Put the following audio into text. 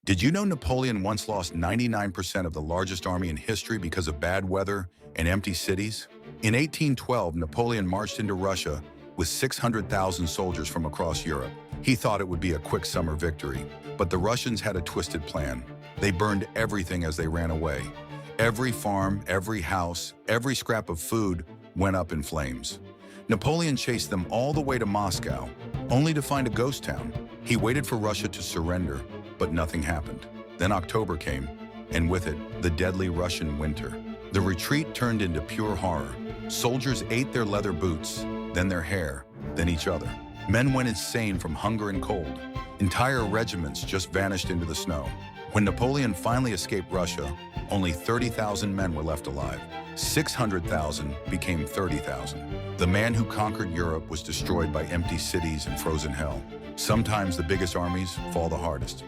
Did you know Napoleon once lost 99% of the largest army in history because of bad weather and empty cities? In 1812, Napoleon marched into Russia with 600,000 soldiers from across Europe. He thought it would be a quick summer victory, but the Russians had a twisted plan. They burned everything as they ran away. Every farm, every house, every scrap of food went up in flames. Napoleon chased them all the way to Moscow, only to find a ghost town. He waited for Russia to surrender, but nothing happened. Then October came, and with it, the deadly Russian winter. The retreat turned into pure horror. Soldiers ate their leather boots, then their hair, then each other. Men went insane from hunger and cold. Entire regiments just vanished into the snow. When Napoleon finally escaped Russia, only 30,000 men were left alive. 600,000 became 30,000. The man who conquered Europe was destroyed by empty cities and frozen hell. Sometimes the biggest armies fall the hardest.